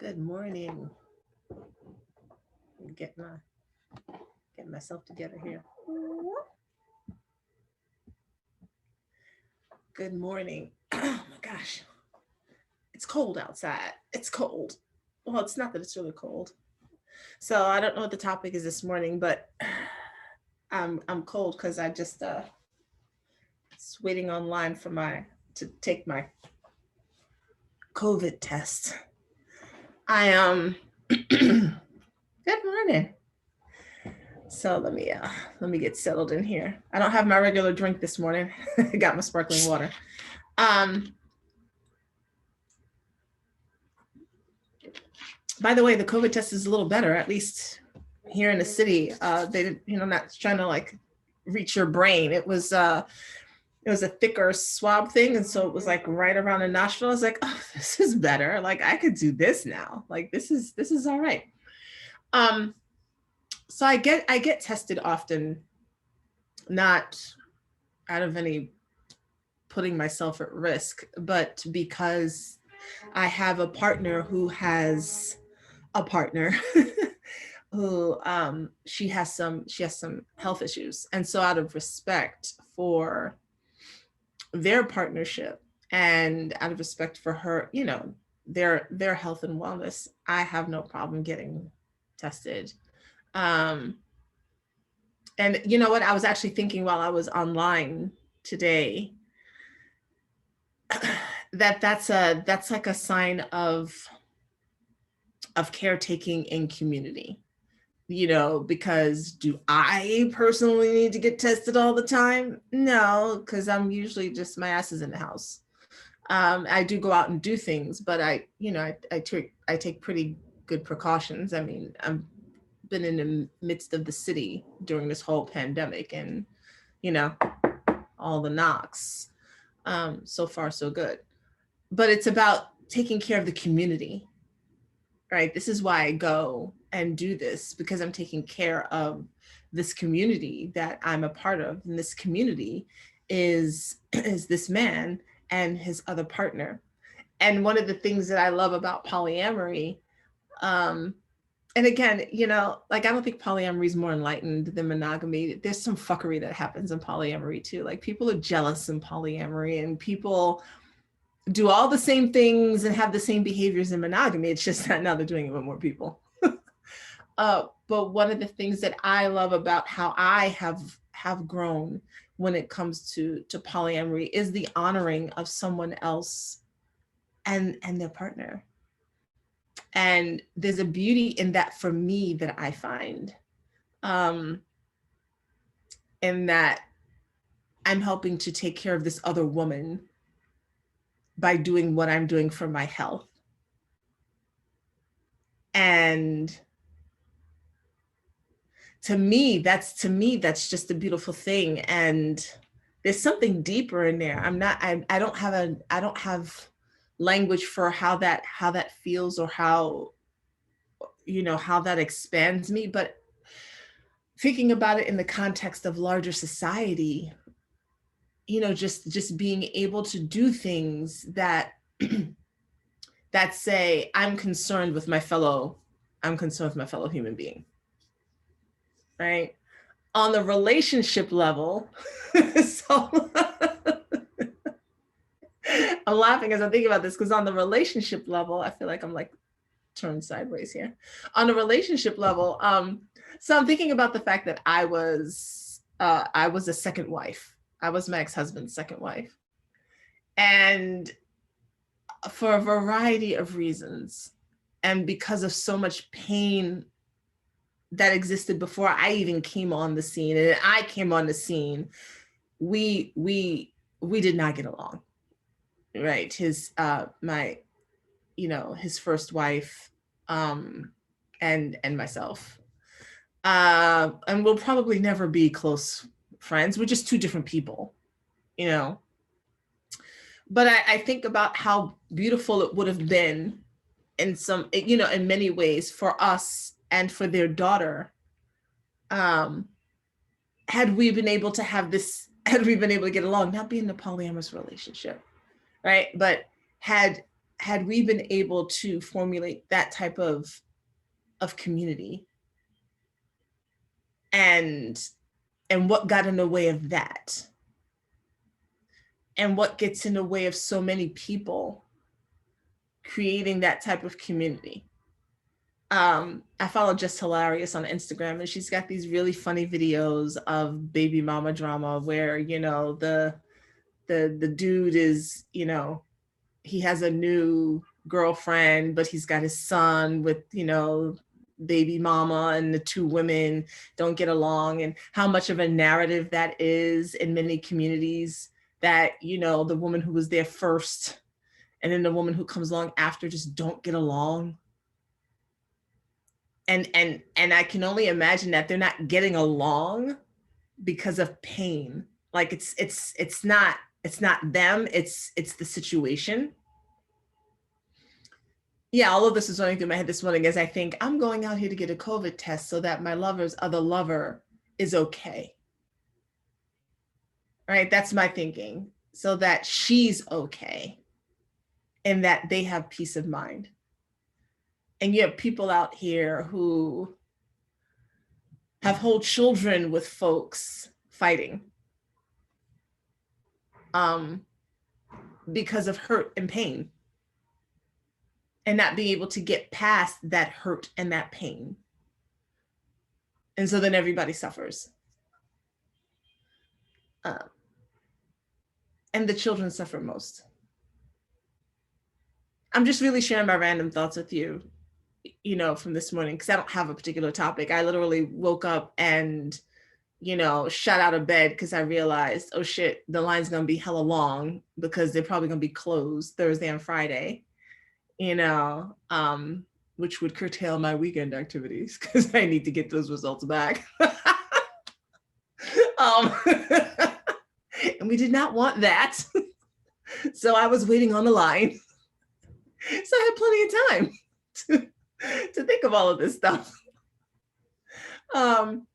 Good morning. Get myself together here. Good morning. Oh my gosh. It's cold outside. It's cold. Well, it's not that it's really cold. So I don't know what the topic is this morning, but I'm cold because I just was waiting online for my to take my COVID test. I good morning. So let me get settled in here. I don't have my regular drink this morning. I got my sparkling water. By the way, the COVID test is a little better, at least here in the city. They didn't, not trying to like reach your brain. It was a thicker swab thing, and so it was like right around the nostril. I was like, oh, this is better. Like I could do this now. Like this is all right. So I get tested often, not out of any putting myself at risk, but because I have a partner who has a partner who she has some health issues, and so out of respect for their partnership and out of respect for her, their health and wellness, I have no problem getting tested. And you know what, I was actually thinking while I was online today that's like a sign of caretaking in community, because do I personally need to get tested all the time? No, because I'm usually just, my ass is in the house. I do go out and do things, but I take pretty good precautions. I mean, I've been in the midst of the city during this whole pandemic, and all the knocks. So far so good. But it's about taking care of the community, right? This is why I go and do this, because I'm taking care of this community that I'm a part of. And this community is this man and his other partner. And one of the things that I love about polyamory, and again, like I don't think polyamory is more enlightened than monogamy. There's some fuckery that happens in polyamory too. Like people are jealous in polyamory, and people do all the same things and have the same behaviors in monogamy. It's just that now they're doing it with more people. But one of the things that I love about how I have grown when it comes to polyamory is the honoring of someone else and their partner. And there's a beauty in that for me that I find, in that I'm helping to take care of this other woman by doing what I'm doing for my health. And to me, that's just a beautiful thing. And there's something deeper in there. I don't have language for how that feels, or how that expands me. But thinking about it in the context of larger society, just being able to do things that that say, I'm concerned with my fellow human being, right? On the relationship level, so I'm laughing as I'm thinking about this, because on the relationship level, I feel like I'm like turned sideways here. On the relationship level, so I'm thinking about the fact that I was a second wife. I was my ex-husband's second wife. And for a variety of reasons, and because of so much pain that existed before I even came on the scene, and I came on the scene, we did not get along, right? His his first wife, and myself, and we'll probably never be close friends. We're just two different people, but I think about how beautiful it would have been in many ways for us and for their daughter, had we been able to get along, not be in a polyamorous relationship, right? But had had we been able to formulate that type of community, and what got in the way of that, and what gets in the way of so many people creating that type of community. I follow Just Hilarious on Instagram, and she's got these really funny videos of baby mama drama where, you know, the dude is, you know, he has a new girlfriend, but he's got his son with, you know, baby mama, and the two women don't get along, and how much of a narrative that is in many communities, that, you know, the woman who was there first and then the woman who comes along after just don't get along. And I can only imagine that they're not getting along because of pain. Like it's not them, it's the situation. Yeah, all of this is running through my head this morning as I think I'm going out here to get a COVID test so that my lover's other lover is okay. Right? That's my thinking. So that she's okay and that they have peace of mind. And you have people out here who have whole children with folks fighting because of hurt and pain, and not being able to get past that hurt and that pain. And so then everybody suffers. And the children suffer most. I'm just really sharing my random thoughts with you, you know, from this morning, because I don't have a particular topic. I literally woke up and, you know, shot out of bed because I realized, oh shit, the line's gonna be hella long because they're probably gonna be closed Thursday and Friday, you know, which would curtail my weekend activities because I need to get those results back. And we did not want that. So I was waiting on the line. So I had plenty of time to think of all of this stuff. And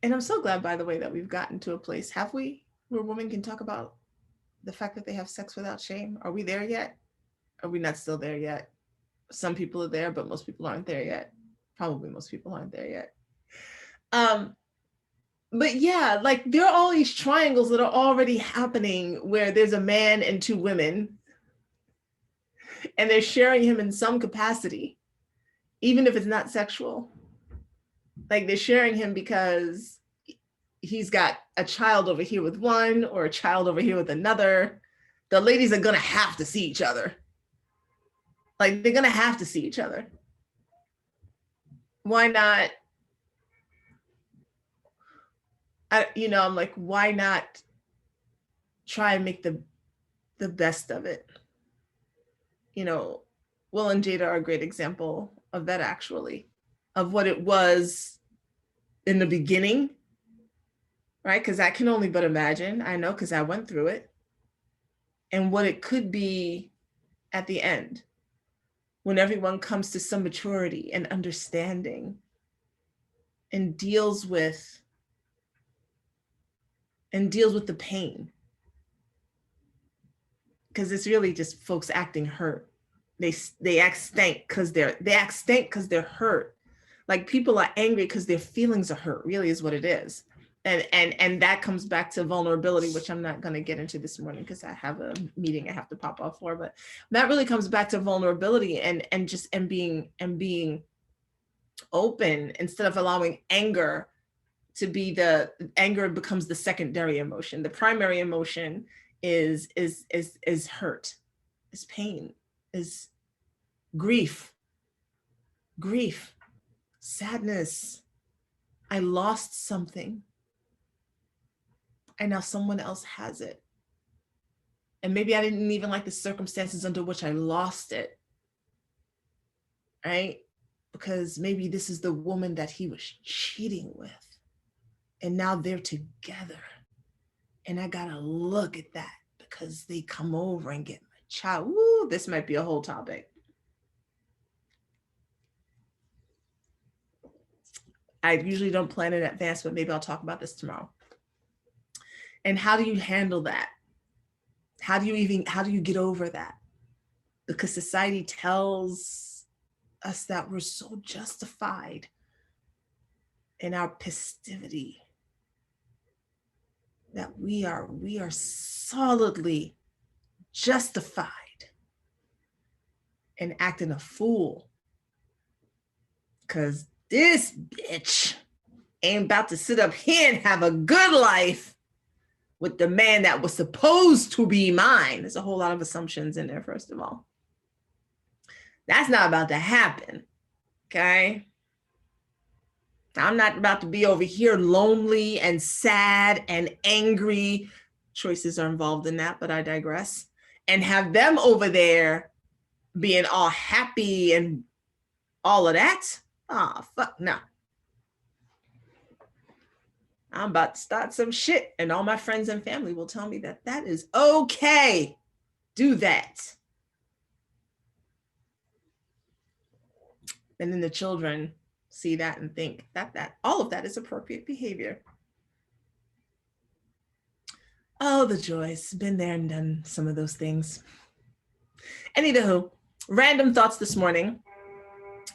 I'm so glad, by the way, that we've gotten to a place, have we, where women can talk about the fact that they have sex without shame? Are we there yet? Are we not still there yet? Some people are there, but most people aren't there yet. Probably most people aren't there yet. But yeah, like there are all these triangles that are already happening where there's a man and two women, and they're sharing him in some capacity, even if it's not sexual. Like they're sharing him because he's got a child over here with one or a child over here with another. The ladies are gonna have to see each other. Like they're gonna have to see each other. Why not? I'm like, why not try and make the best of it? You know, Will and Jada are a great example of that, actually, of what it was in the beginning, right? Because I can only but imagine, I know because I went through it, and what it could be at the end when everyone comes to some maturity and understanding and deals with the pain. Because it's really just folks acting hurt. They act stank because they're hurt. Like people are angry because their feelings are hurt, really is what it is. And that comes back to vulnerability, which I'm not going to get into this morning because I have a meeting I have to pop off for. But that really comes back to vulnerability and being open instead of allowing anger to be anger becomes the secondary emotion. The primary emotion is hurt, is pain, is grief, sadness. I lost something and now someone else has it. And maybe I didn't even like the circumstances under which I lost it, right? Because maybe this is the woman that he was cheating with. And now they're together. And I gotta look at that because they come over and get my child. Woo, this might be a whole topic. I usually don't plan in advance, but maybe I'll talk about this tomorrow. And how do you handle that? How do you get over that? because society tells us that we're so justified in our passivity, that we are solidly justified in acting a fool, because this bitch ain't about to sit up here and have a good life with the man that was supposed to be mine. There's a whole lot of assumptions in there, first of all. That's not about to happen, okay? I'm not about to be over here lonely and sad and angry. Choices are involved in that, but I digress. And have them over there being all happy and all of that. Oh, fuck no. I'm about to start some shit, and all my friends and family will tell me that that is okay. Do that. And then the children see that and think that all of that is appropriate behavior. Oh, the joys. Been there and done some of those things. Anywho, random thoughts this morning,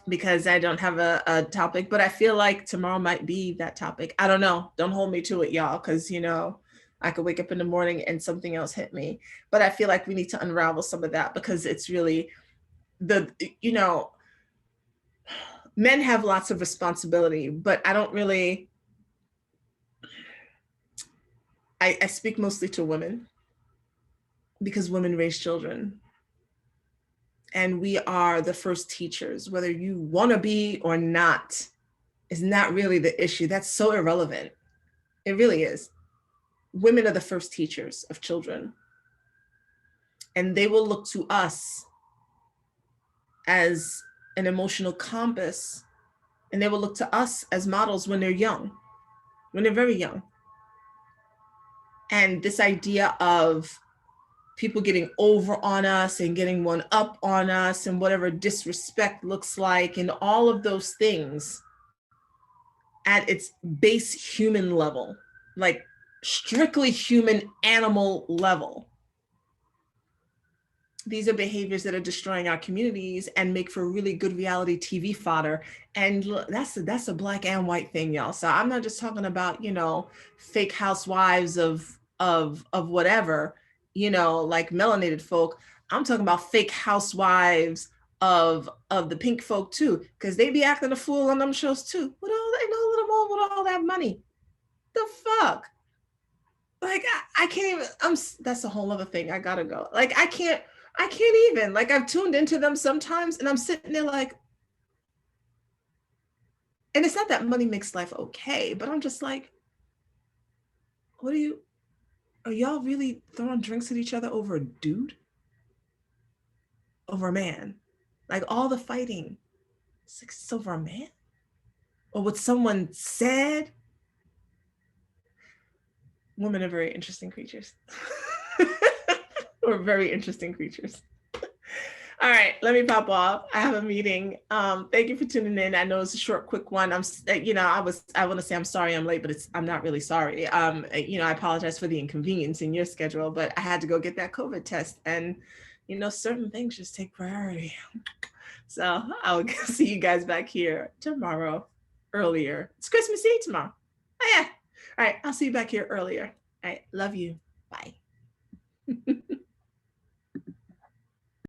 because I don't have a topic, but I feel like tomorrow might be that topic. I don't know. Don't hold me to it, y'all, because, you know, I could wake up in the morning and something else hit me. But I feel like we need to unravel some of that, because it's really you know, men have lots of responsibility, but I don't really, I speak mostly to women, because women raise children. And we are the first teachers, whether you want to be or not, is not really the issue. That's so irrelevant. It really is. Women are the first teachers of children. And they will look to us as an emotional compass. And they will look to us as models when they're young, when they're very young. And this idea of people getting over on us and getting one up on us and whatever disrespect looks like, and all of those things at its base human level, like strictly human animal level. These are behaviors that are destroying our communities and make for really good reality TV fodder. And that's a black and white thing, y'all. So I'm not just talking about, you know, fake housewives of whatever, you know, like melanated folk. I'm talking about fake housewives of the pink folk too, because they be acting a fool on them shows too. With all they know little more with all that money. The fuck? Like I can't even. That's a whole other thing. I gotta go. Like I can't even. Like I've tuned into them sometimes, and I'm sitting there like, and it's not that money makes life okay, but I'm just like, what are y'all really throwing drinks at each other over a dude? Over a man? Like all the fighting, it's over a man? Or what someone said? Women are very interesting creatures. We're very interesting creatures. All right, let me pop off. I have a meeting. Thank you for tuning in. I know it's a short, quick one. I want to say I'm sorry I'm late, but I'm not really sorry. I apologize for the inconvenience in your schedule, but I had to go get that COVID test, and certain things just take priority. So I'll see you guys back here tomorrow earlier. It's Christmas Eve tomorrow. Oh yeah. All right, I'll see you back here earlier. All right, love you.